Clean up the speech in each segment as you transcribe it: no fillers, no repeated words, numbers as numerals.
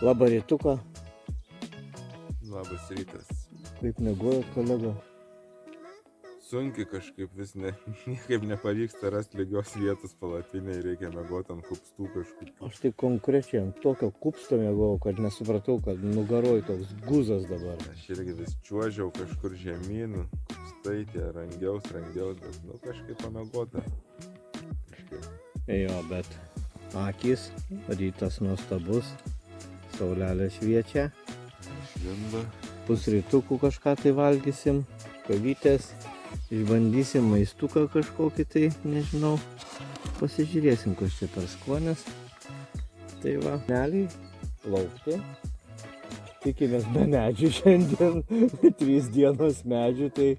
Labą rytuką. Labas rytas. Kaip miegojo kolega? Sunkiai kažkaip vis niekaip nepavyksta rasti lygios vietos palapinėje, reikia miegoti ant kupstų kažkokių. Aš tai konkrečiai ant tokio kupsto miegojau, kad nesupratau, kad nugaroj toks guzas dabar. Aš irgi vis čiuožiau kažkur žemyn, kupstai tie rangiaus, bet kažkaip pamiegota. Jo, bet akys, rytas nuostabus, saulelė šviečia. Švinda. Pusrytukų kažką tai valgysim, kavytės, išbandysim maistuką kažkokį tai, nežinau, pasižiūrėsim, kas čia per skonis. Tai va, neliai plaukti. Tikimės be medžių šiandien, 3 dienos medžių, tai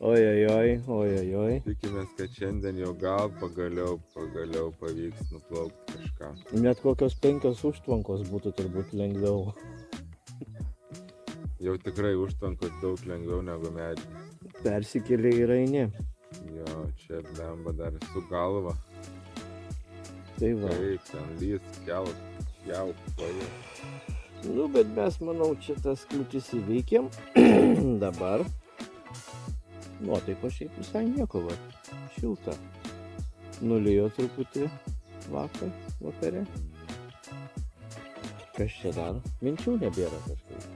ojojoj. Tikimės, kad šiandien jau gal pagaliau pavyks nuplaukti kažką. Net kokios 5 užtvankos būtų turbūt lengviau. Jau tikrai užtvankos daug lengviau negu medžiai. Persikėlė ir eini. Jo, čia blemba dar su galva. Tai va. Taip, ten lys, kelt, pajau. Nu, bet mes, manau, čia tas kliūtis įveikėm. Dabar. Nuotaiko šiaip visai nieko, va. Šilta. Nulijo truputį vakare. Kas čia dar? Minčių nebėra kažkaip.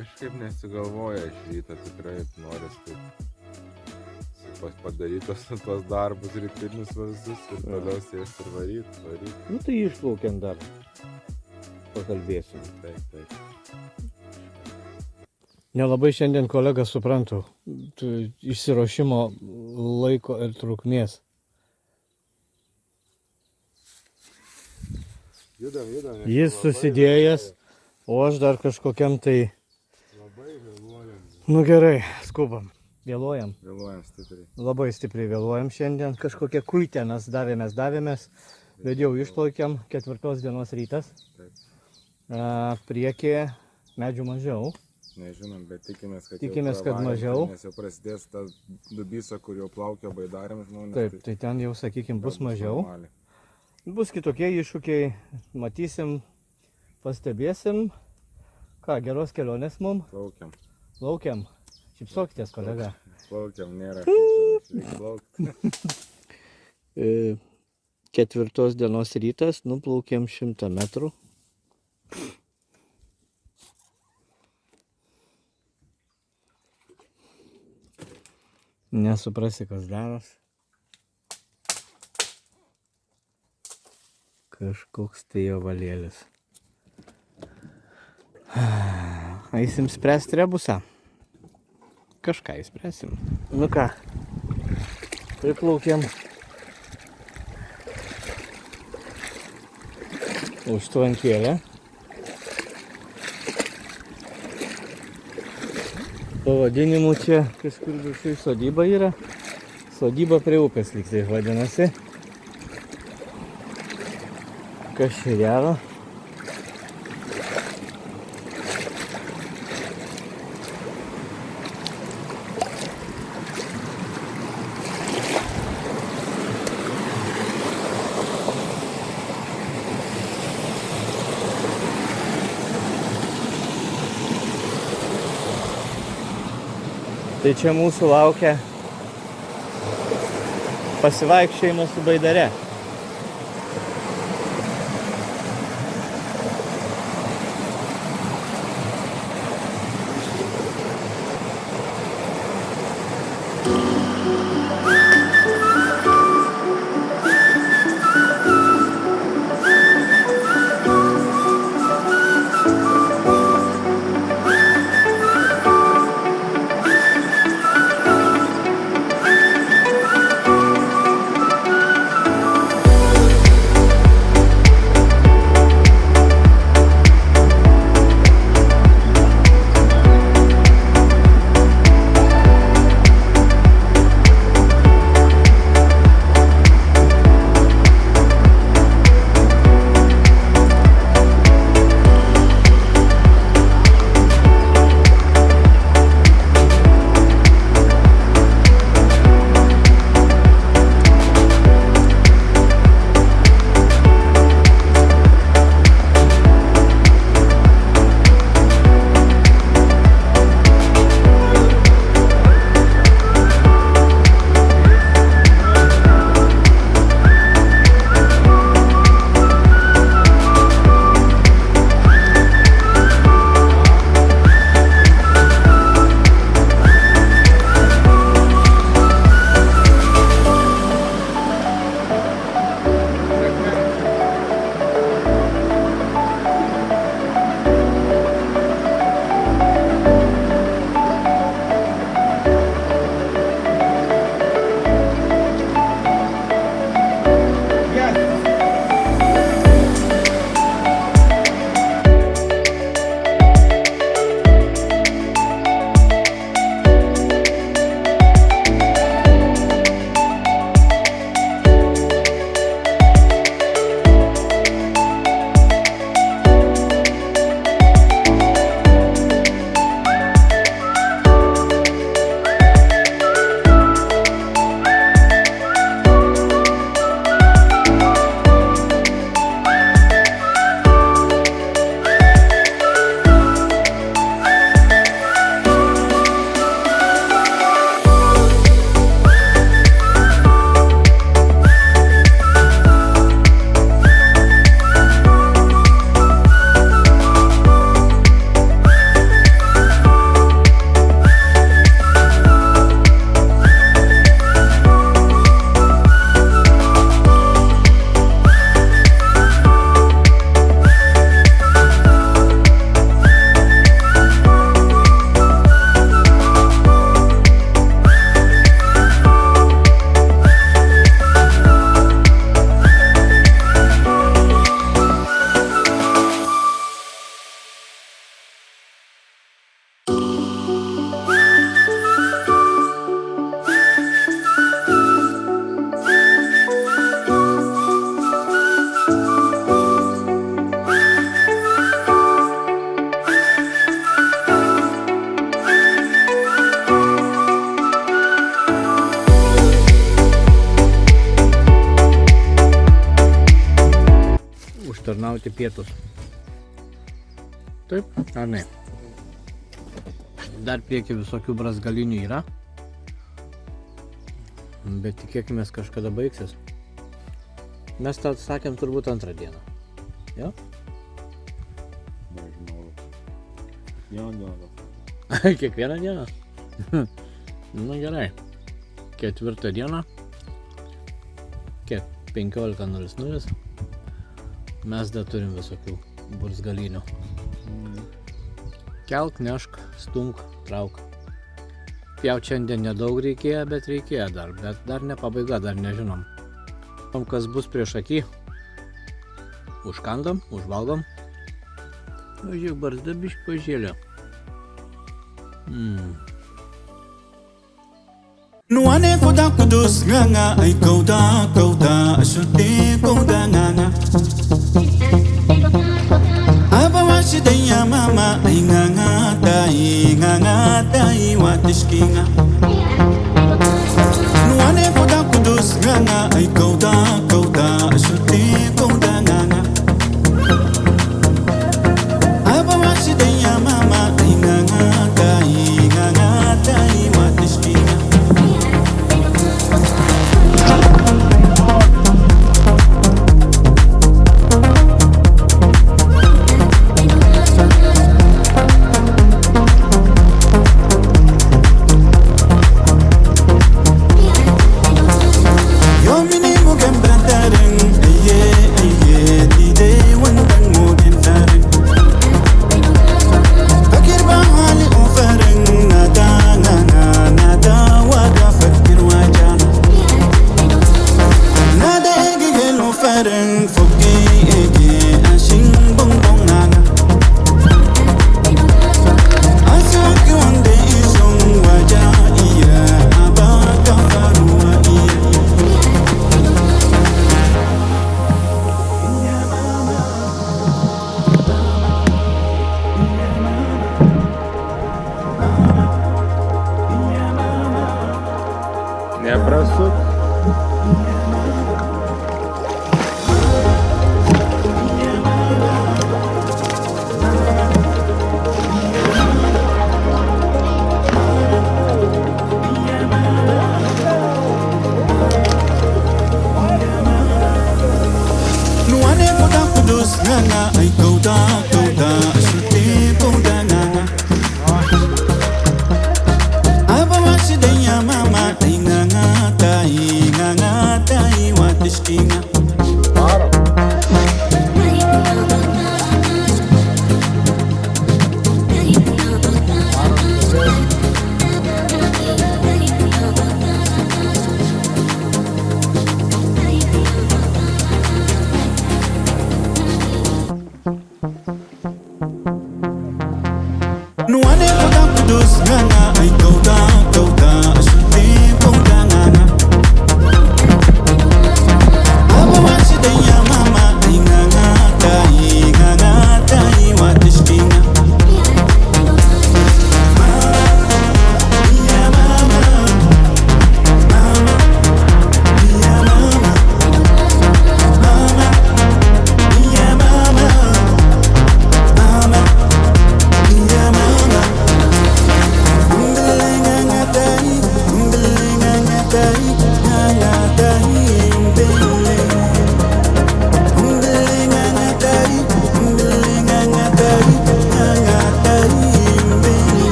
Kažkaip nesigalvoja iš ryto, tikrai noris taip padaryti tuos darbus rytinius visus ir toliau sėsti ir varyt. Nu tai išplaukiant dar pakalbėsim. Taip. Nelabai šiandien kolega suprantu išsiruošimo laiko ir trukmės. Judam. Jis susidėjęs, o aš dar kažkokiam tai... Labai vėluojam. Nu gerai, skubam. Vėluojam. Vėluojam stipriai. Labai stipriai vėluojam šiandien. Kažkokią kuitę mes davėmės, bet jau išplaukiam 4 dienos rytas. Taip. Priekį medžių mažiau. Nežinom, bet tikimės, kad mažiau. Nes jau prasidės ta dubysa, kur jau plaukia baidariam žmonės. Taip, tai ten jau, sakykim, bus mažiau. Normaliai. Bus kitokie iššūkiai, matysim, pastebėsim. Ką, geros kelionės mum? Plaukiam. Šypsokitės, kolega. Plaukiam, nėra kaip reikia plaukti. 4 dienos rytas, nuplaukėm 100 metrų. Nesuprasi, kas daros. Kažkoks tai jo valėlis. Eisim spręsti rebusą. Kažką įspręsim. Nu ką, priplaukėm. Užtvankėlę. Pavadinimu čia kažkur viršui sodyba yra. Sodyba prie upės lyg tai vadinasi. Kas čia gero? Tai čia mūsų laukia pasivaikščiojimas su baidare. aptarnauti pietus. Taip, ar ne? Dar prieki visokių brasgalinių yra. Bet tikėkime, kažkada baigsis. Mes tą sakėm turbūt antrą dieną. Jo? Nežinau. Jo. Kiekvieną dieną? Nu gerai. Ketvirtą dieną. Kiek? 15:00. Mes dar turim visokių burzgalinių. Kelk, nešk, stumk, trauk. Pjaut šiandien nedaug reikėjo, bet reikėjo dar. Bet dar ne pabaiga, dar nežinom. Kas bus prieš akį. Užkandam, užvalgom. Žiūrėk, barzda biškį pažėlė. Nuane foda kudus nganga ay kauda ashute kauda nganga Aba washidaya mama ay nganga tai watishkinga Nuane foda kudus nganga ay kauda ashute kauda nganga Aba washidaya mama ay nganga tai watishkinga Neprasuk. Nuane foda kudus nganga ay kauda ashute kauda nganga Aba washidaya mama ay nganga tai watishkinga Nuane foda kudus nganga ay kauda ashute kauda nganga Aba washidaya mama ay nganga tai watishkinga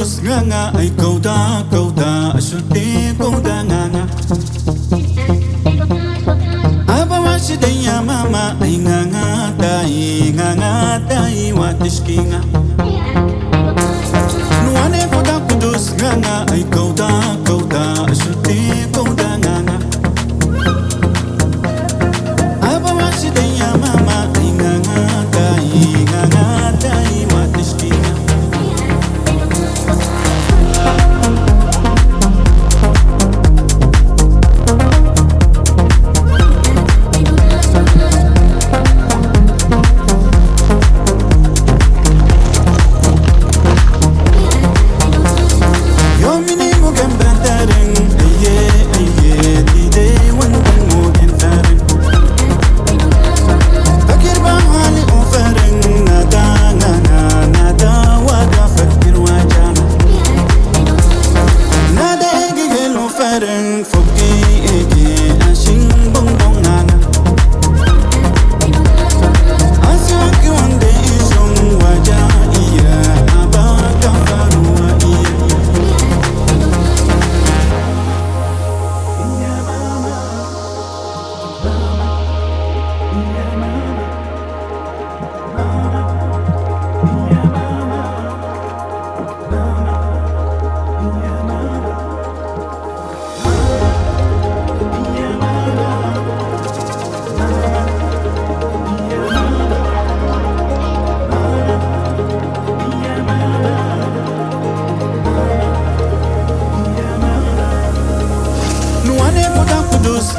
kudus nganga ay kauda asyute kauda nganga Aba washidaya mama ay nganga dai watishkinga Nuane kuda kudus nganga ay kauda asyute kauda nganga Aba washidaya mama ay nganga dai watishkinga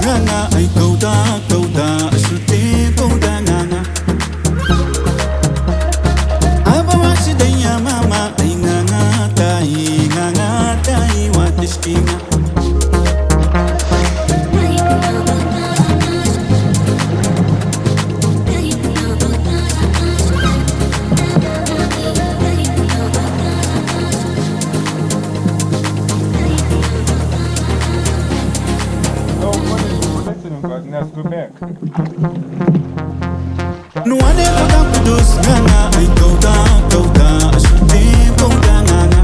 Nganga ay kauda asyute kauda nganga Aba washidaya mama ay nganga dai watishkinga Nuane kuda kudus nganga ay kauda asyute kauda nganga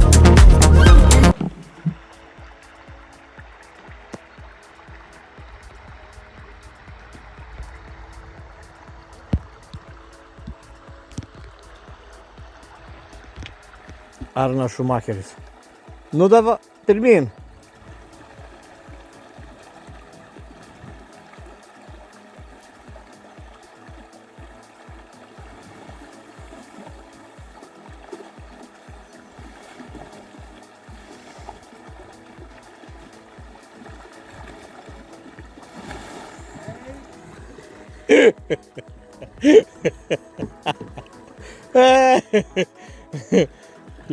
Arnas Šumacheris. Nu dabar, pirmyn.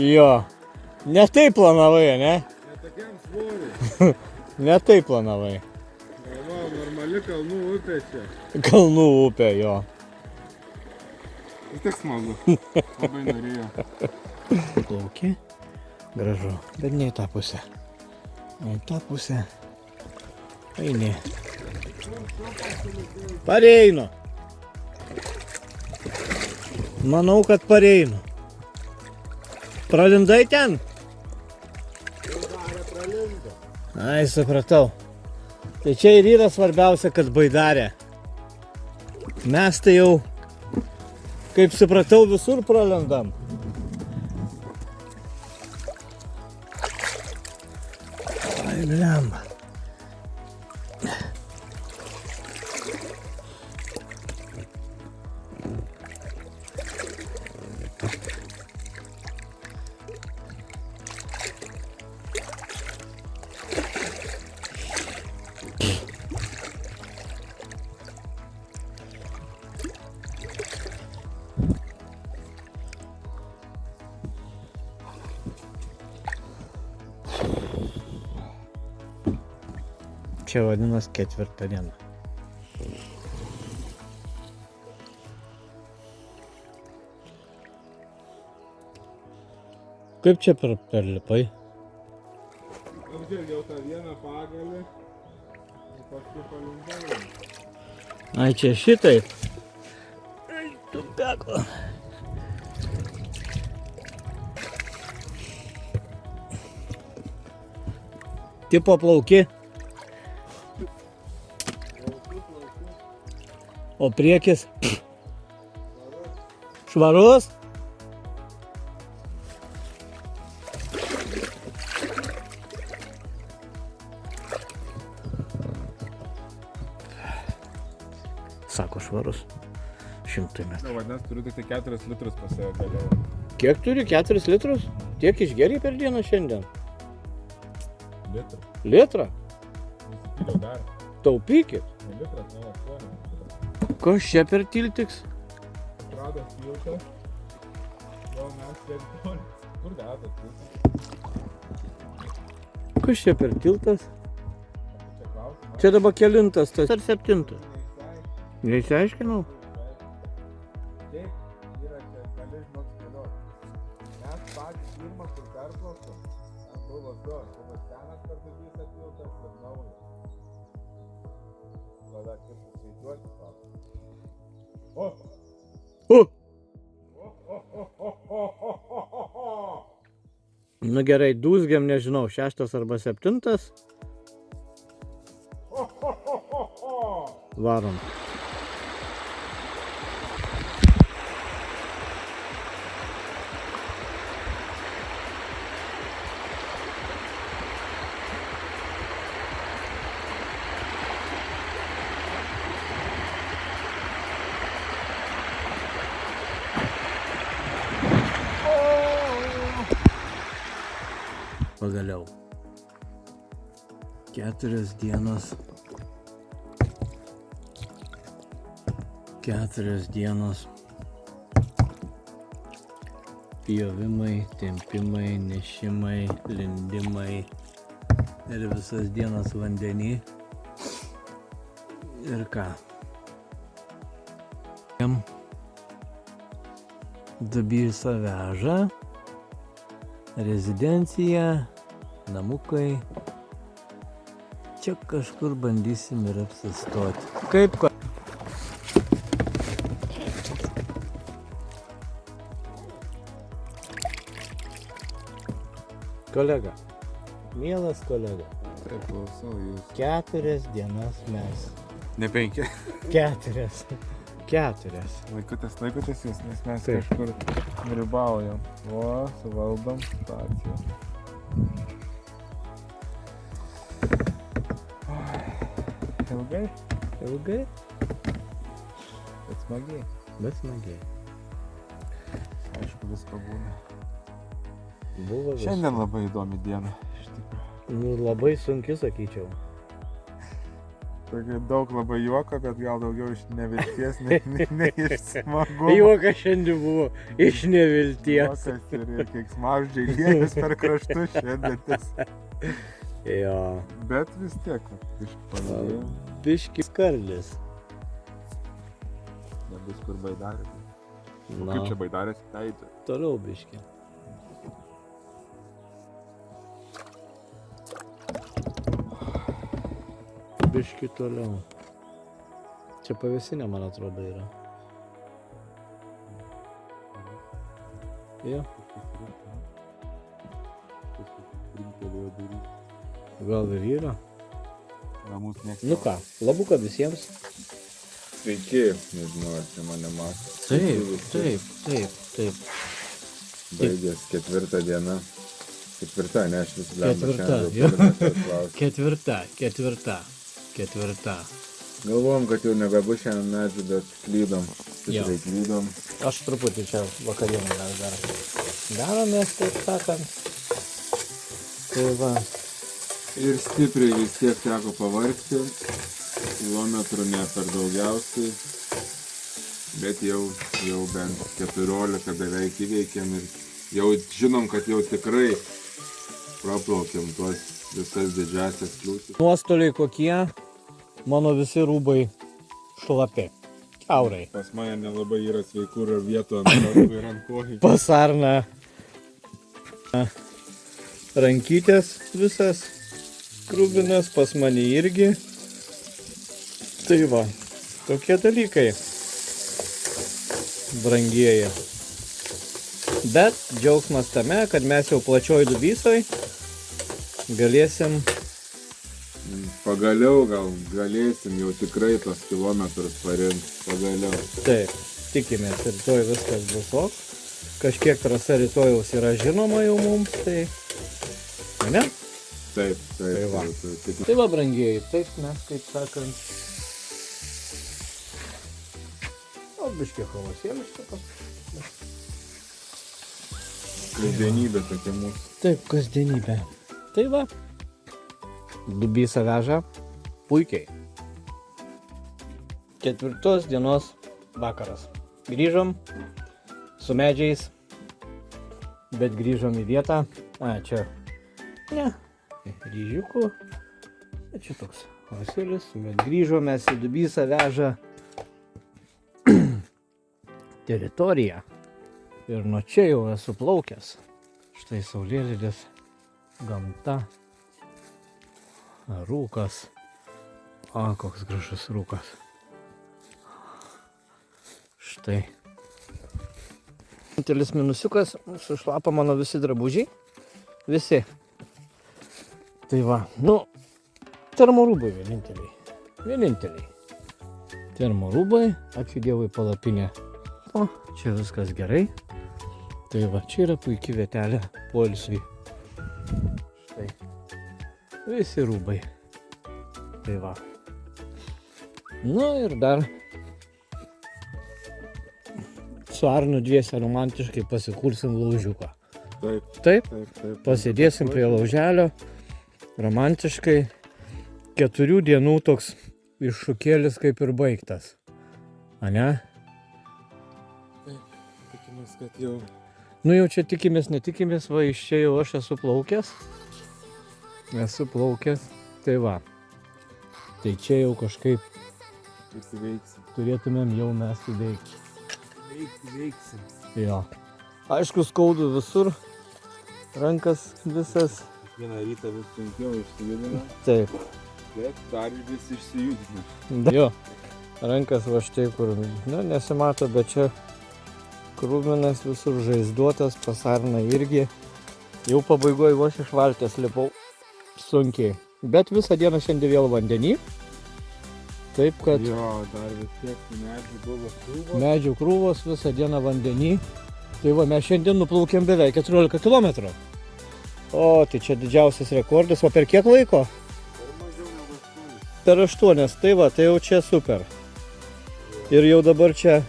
Jo, ne taip planavai, ne? Ne tokiam svoriui. Ne taip planavai. Va, normali kalnų upė čia. Kalnų upė, jo. Vis tiek smagu. Labai norėjo. Plauki, gražu, bet ne į tą pusę. O į tą pusę. Eini. Pareinu. Manau, kad pareinu. Pralindai ten? Ai, supratau. Tai čia ir yra svarbiausia, kad baidarė. Mes tai jau, kaip supratau, visur pralindam. Ai, blemba. Čia vadinas ketvirta diena. Kaip čia perlipai? Apžvelgiau tą vieną pagalį. Ir paskui palindau. Ai, čia šitaip. Ai, tu beko. Tipo plauki. O priekis švarus. Sako švarus. 100 metrų. Nu, vadinasi, turiu tik 4 litrus pas save galėjau. Kiek turi? 4 litrus? Tiek išgeri per dieną šiandien? Litrą. Litrą? Nusipyliau dar. Taupykit. Ne litras, 0,8. Kas čia per tiltiks? Atrado tiltą. Jau mes tiek toli. Kur dedas tiltas? Kas čia per tiltas? Čia klausimas. Čia dabar kelintas, tas ar 7? Neįsiaiškinau. Taip, yra čia gali žinok spėlioti. Mes patys pirmą, kur perplaukėm, ten buvo du. Buvo senas kartu visą tiltas ir naujas. Tada kaip suskaičiuoti savo. O! Nu gerai, dūzgiam, nežinau, 6 arba 7. Varom. Pagaliau. 4 dienos. 4 dienos. Pjovimai, tempimai, nešimai, lindimai. Ir visas dienas vandenį. Ir ką? Dubysą veža. Rezidencija, namukai. Čia kažkur bandysim ir apsistoti. Kaip ko? Kolega, mielas kolega, Taip, klausau jūs. 4 dienas mes. Ne 5. 4. 4. Laikotės jūs, nes mes Taip. kažkur ribaujam. O, suvaldom situaciją. Ilgai? Ilgai, Bet smagiai. bet smagiai. Aišku, visko būna. Buvo viskas. Šiandien labai įdomi diena. Iš tikrųjų. Nu, labai sunki, sakyčiau. Tokia daug labai juoko, bet gal daugiau iš nevilties, ne iš smagumo. Juokas šiandien buvo iš nevilties. Juokas ir keiksmažodžiai liejas per kraštus šiandien. Jo. Bet vis tiek, iš palėjau. Biški skarlis. Nebus kur baidarės. Na, Kaip čia baidarės? Teidė. toliau biški. Biški toliau. Čia pavėsinė, man atrodo, yra. Jo. Gal ir yra. Mūsų nieks. Nu ką, labuka visiems. Sveiki, nežinau, ar čia mane mato. Taip. Baigės 4 diena. 4, ne, aš vis Ketvirta, jo. Ketvirta. Galvojom, kad jau nebebus šiandien medžių, bet klydom. Jo. Tikrai klydom. Aš truputį čia vakarienę dar daromės, taip sakant. Tai va, Ir stipriai vis tiek teko pavargti. Kilometrų ne per daugiausiai. Bet jau bent 14 beveik įveikėm ir jau žinom, kad jau tikrai praplaukėm tuos visas didžiasias kliūtis. nuostoliai kokie, mano visi rūbai šlapi. Kiaurai. Pas mane nelabai yra sveikų vietų ant rankų ir ant kojų. Pasarna. Rankytės visas kruvinas, pas mane irgi. Tai va, tokie dalykai. Brangieji. Bet džiaugsmas tame, kad mes jau plačioj Dubysoj galėsim Pagaliau gal galėsim jau tikrai tos kilometrus parinkti. Pagaliau. Taip, tikimės, rytoj viskas bus ok. Kažkiek trasa rytojaus yra žinoma jau mums, tai... Ne? Taip. Tai va. Taip. Tai va, brangieji, taip mes, kaip sakant... O, biškiai chaosėlis čia pas. Kasdienybė tokia mūsų. Taip, kasdienybė. Tai va. Dubysą veža puikiai. 4 dienos vakaras. Grįžom su medžiais, bet grįžom į vietą. Čia. Ne. Ryžiukų. Čia toks chaosėlis, bet grįžom mes į Dubysą veža teritoriją. Ir nuo čia jau esu plaukęs. Štai saulėlydis, gamta, rūkas. Koks gražus rūkas. Štai. Vienintelis minusiukas, sušlapa mano visi drabužiai. Visi. Tai va, termorūbai vieninteliai. Termorūbai, ačiū Dievui palapinė. O, čia viskas gerai. Tai va, čia yra puikia vietelė poilsiui. Štai. Visi rūbai. Tai va. Ir dar su Arnu dviese romantiškai pasikursim laužiuką. Taip. Pasėdėsim prie lauželio. Romantiškai. 4 dienų toks iššūkėlis kaip ir baigtas. Ane? Tikimės, kad jau... Jau čia tikimės, netikimės, va iš čia jau aš esu plaukęs. Tai va. Tai čia jau kažkaip turėtumėm jau mes įveikti. Veiksim. Jo. Aišku, skaudu visur. Rankas visas. Vieną rytą vis sunkiau išsijudina. Taip. Bet dar vis išsijudina. Jo. Rankas va štai kur, nesimato, bet čia krūminas visur žaizduotas, pasarna irgi. Jau pabaigoje vos iš valties lipau sunkiai. Bet visą dieną šiandien vėl vandenį. Taip, kad Jo, dar vis tiek medžių buvo krūvos. medžių krūvos visą dieną vandenį. Tai va, mes šiandien nuplaukėm beveik 14 km. O, tai čia didžiausias rekordas. O per kiek laiko? Per mažiau negu 8. Per 8. Tai va, tai jau čia super. Ir jau dabar čia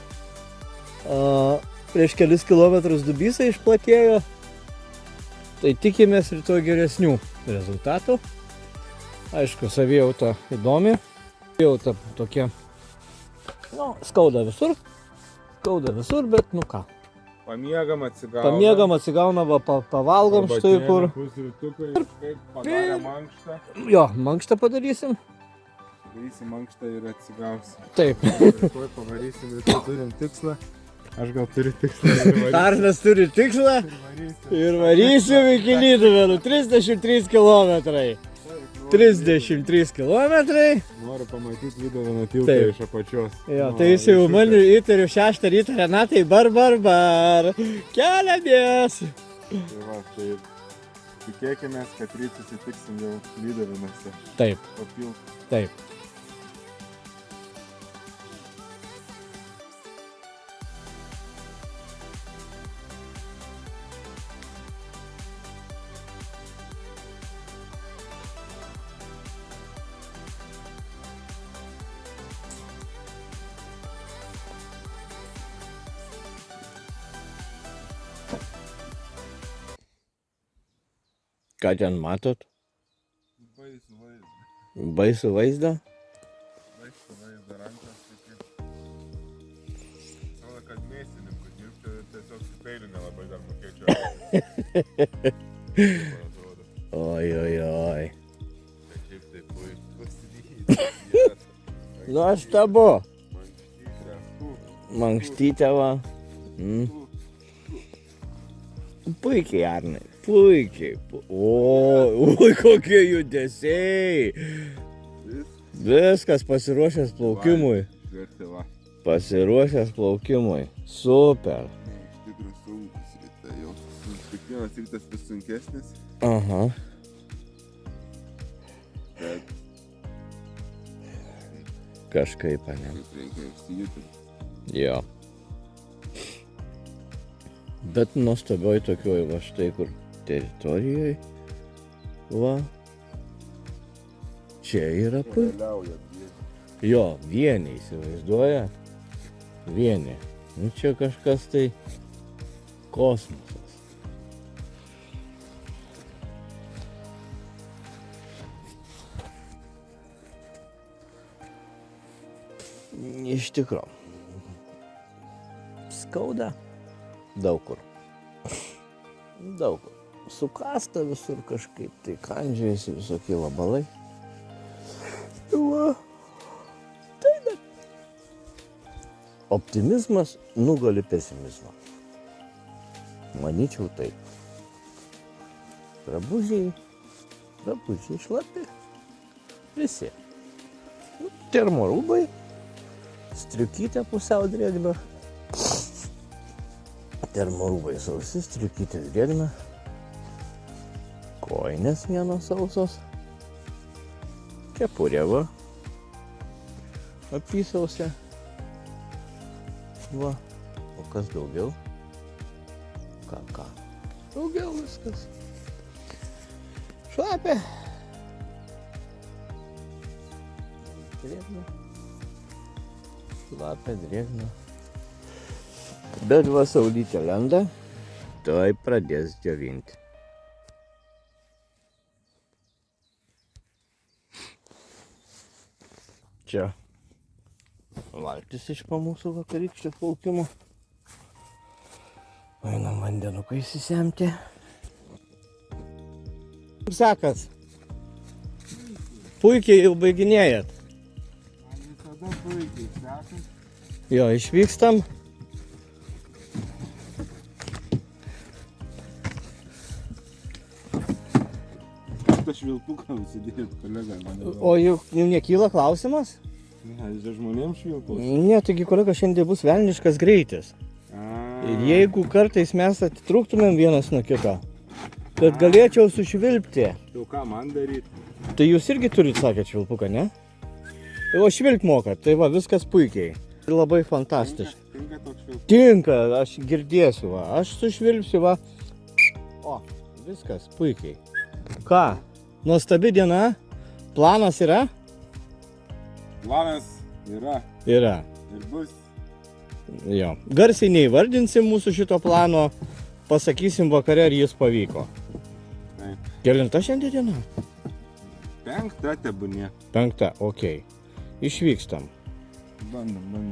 prieš kelis kilometrus Dubysą išplatėjo. Tai tikimės rytoj geresnių rezultatų. Aišku, savijauta įdomi. Savijauta tokia, skauda visur, bet ką. Pamiegam, atsigaunam. Pamiegam, atsigaunam, pavalgom štai kur. Pusrytukai, kaip padarė mankštą. Jo, mankštą padarysim. Darysim mankštą ir atsigausim. Taip. Rytoj pavarysim, rytoj turim tikslą. Aš gal turiu tikslą. Arnas turi tikslą ir varysim iki Lyduvėnų 33 km. 33 km. Noriu pamatyti Lyduvėnų tiltą Taip. iš apačios. Jo, tai jis jau man įtariu 6 ryto Renatai bar. Keliamės. Tai va, tai tikėkime, kad ryt susitiksim jau Lyduvėnuose. Taip, Papilk. taip. Ką ten matot? Baisų vaizdą. Baisų vaizdą? Baisų vaizdą rankas. Atrodo, kad mėsininkų dirbti ir tiesiog su peiliu nelabai dar mokėčiau. Oi. Bet šiaip tai pasidėjai. Nuostabu. Mankštytrė. Mankštytė va. Puikiai, Arnai. Puikiai. Oi, kokie judesiai. Viskas pasiruošęs plaukimui. Žiūrėti, va. Pasiruošęs plaukimui. Super. Iš tikrųjų sunkus rytai jau. Kiekvienas rytas vis sunkesnis. Aha. Bet Kažkaip, ne? Kaip reikia išsijudinti. Jo. Bet nuostabioj tokioj va štai kur teritorijoje. Va. Čia yra puiku. Keliauja. Jo, vieni įsivaizduoja. Vieni. Nu čia kažkas tai kosmosas. Iš tikro. Skauda. Daug kur. Daug kur. Sukasta visur kažkaip, tai kandžiojasi visokie vabalai. Va. Tai dar. Optimizmas nugali pesimizmą. Manyčiau taip. Drabužiai šlapi. Visi. Termorūbai. Striukytė pusiau drėgna. Termorūbai sausi, striukytė drėgna. Koinės vienos sausos. Kepurė va. Apysausė. Va. O kas daugiau? Ką? Daugiau viskas. Šlapia. Drėgna. Šlapia, drėgna. Bet va saulytė lenda, tuoj pradės džiovinti. Čia valtis iš po mūsų vakarykščio plaukimo. Einam vandenuką įsisemti. Kaip sakas? Puikiai jau baiginėjat. Visada puikiai sekam. Jo, išvykstam. Aš švilpuką užsidėjau, kolega. O juk nekyla klausimas? Ne, čia žmonėms švilpus. Ne, taigi kolega šiandien bus velniškas greitis. Ir jeigu kartais mes atitrūktumėm vienas nuo kito, kad galėčiau sušvilpti, Jau ką man daryti? tai jūs irgi turit, sakėt, švilpuką, ne? O švilpt mokat, tai va, viskas puikiai. Labai fantastiškai. Tinka toks švilpukas. Tinka, aš girdėsiu, va, aš sušvilpsiu, va. O, viskas puikiai. Ką? Nuostabi diena? Planas yra? Planas yra Yra. ir bus. Jo. Garsiai neįvardinsim mūsų šito plano, pasakysim vakare, ar jis pavyko. Taip. Kelinta šiandien diena? 5 tebūnie. 5, okei. Išvykstam. Bandom.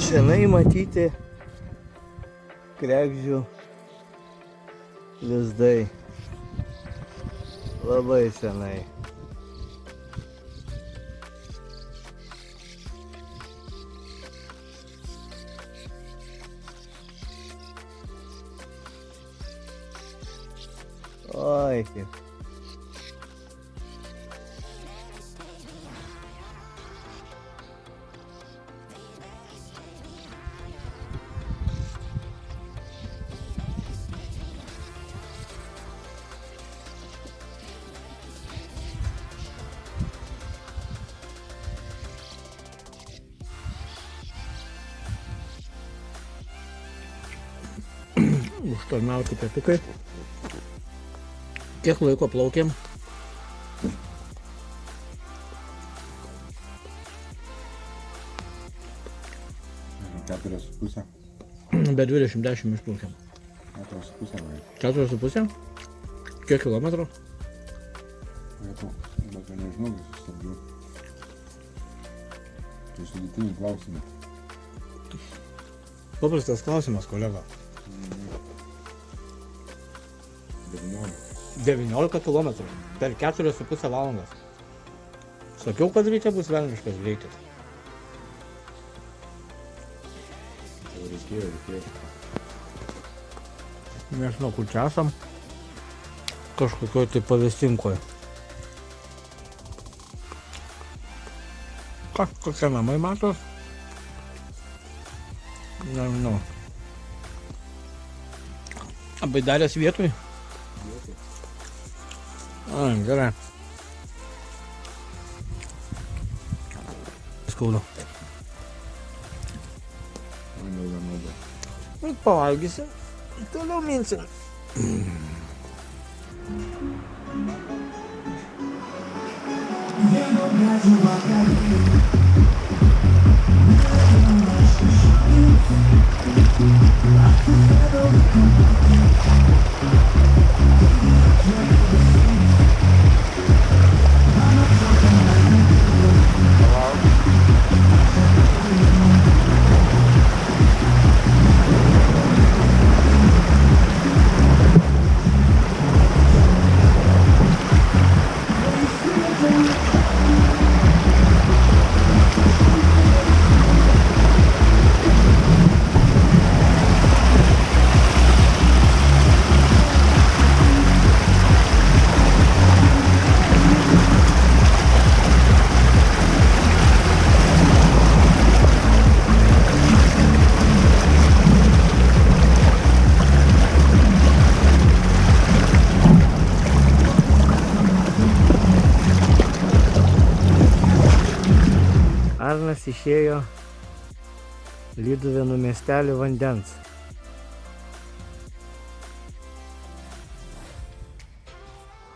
Senai matyti kregždžių lizdai. Labai senai. Oi, kaip. Užtarnauti pietukai. Kiek laiko plaukėm? Keturios su pusė. Be 20-10 išplaukėm. 4,5 beveik. 4,5? Kiek kilometrų? Sako, bet nežinau, vis sustabdžiau. Tai sudėtiniai klausimai. Paprastas klausimas, kolega. 19 km per 4,5 valandas. Sakiau, kad ryte bus velniškas greitis. Reikėjo. Nežinau, kur čia esam. Kažkokioj tai pavėsinkoje. Kokie namai matos? Nežinau. Baidarės vietoj? Ai, gerai. Skaudu. Pavalgysi, toliau minsim. Arnas išėjo Lyduvėnų miestelį vandens.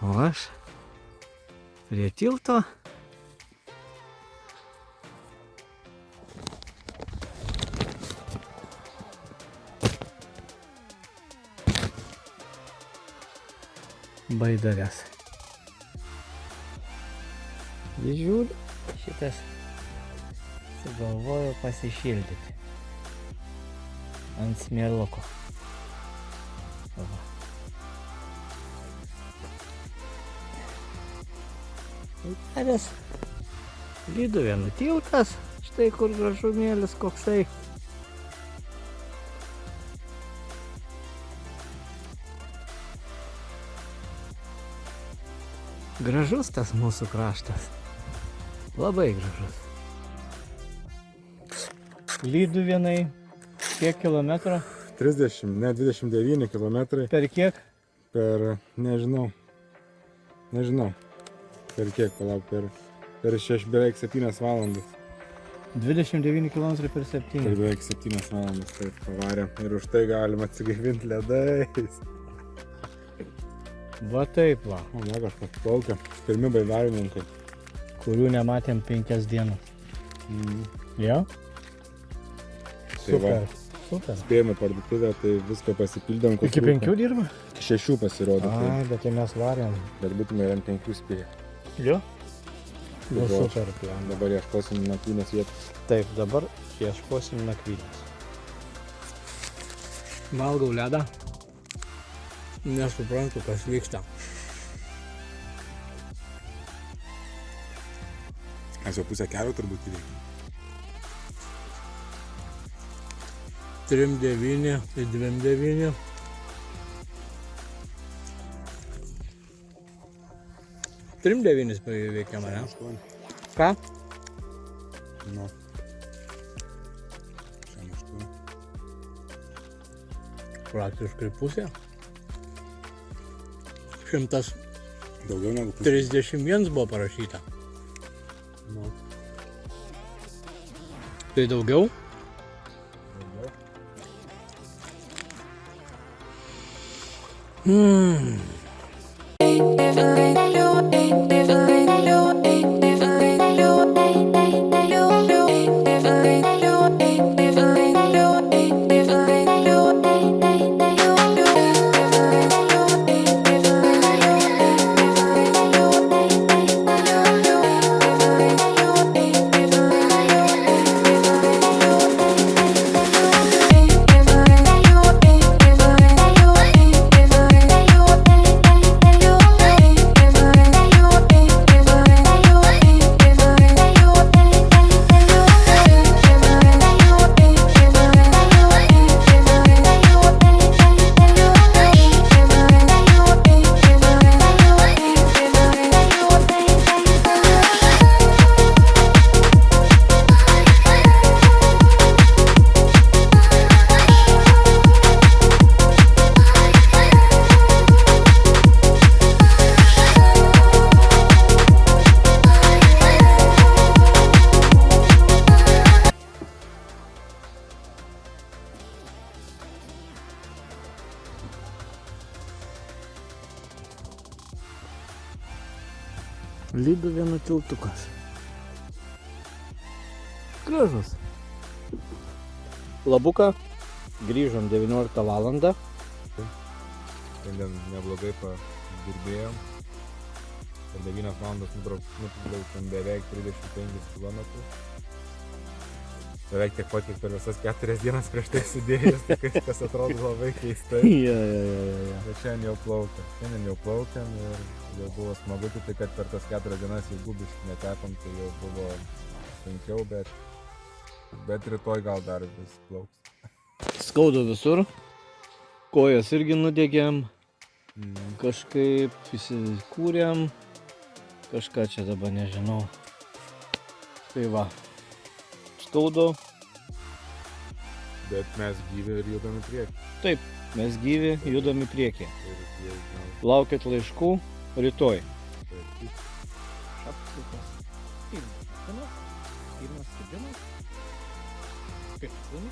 O aš prie tilto baidarės. Jis žiūri, šitas sugalvojo pasišildyti ant smėliuko. Baidarės Lyduvėnų tiltas, štai kur gražumėlis koksai. Gražus tas mūsų kraštas. Labai gražus. Lyduvėnai kiek kilometrų? 30, ne 29 kilometrai. Per kiek? Per, nežinau. Per kiek, palauk, per beveik 7 valandas. 29 km per 7. Per beveik 7 valandas taip pavarėm. Ir už tai galima atsigaivinti ledais. Va taip va. O, ne, kažkas plaukia. Pirmi baidarininkai. Kurių nematėm 5 dienas. Jo? Tai va, Super. spėjome parduotuvę, tai viską pasipildėm. Iki 5 dirba? Iki 6 pasirodo. Ai, bet tai mes varėm. Bet būtume ir ant 5 spėję. Jo? Nu, Žodžiu. super plan. Dabar ieškosim nakvynės vietos. Taip, dabar ieškosim nakvynės. Valgau ledą. Nesuprantu, kas vyksta. Mes jau pusę kelio turbūt įveikim. 3,9 ir 2,9. Trim 9 įveikiam, ne? 8. Ką? Nu. 8. Praktiškai pusė. 131 Daugiau negu pusė. buvo parašyta. Nu. Tai daugiau? Lyduvėnų tiltukas. Gražus. Labuką. Grįžom 19 valandą. Šiandien neblogai padirbėjom. Per 9 valandas nuplaukėm beveik 35 km. Beveik tiek pat, kiek per visas 4 dienas prieš tai sudėjus, tai kas atrodo labai keistai. Ja. Bet šiandien jau plaukėm ir jau buvo smagu, tai kad per tas 4 dienas jau gubiškai netekom, tai jau buvo sunkiau, bet rytoj gal dar vis plauks. Skauda visur. Kojas irgi nudegėm. Kažkaip įsikūrėm. Kažką čia dabar nežinau. Tai va. Skaudu. Bet mes gyvi ir judam į priekį. Taip, mes gyvi, judam į priekį. Ir jau, Laukit laiškų rytoj. taip. Šaptukas. Pirmas kibinas. Pirmas.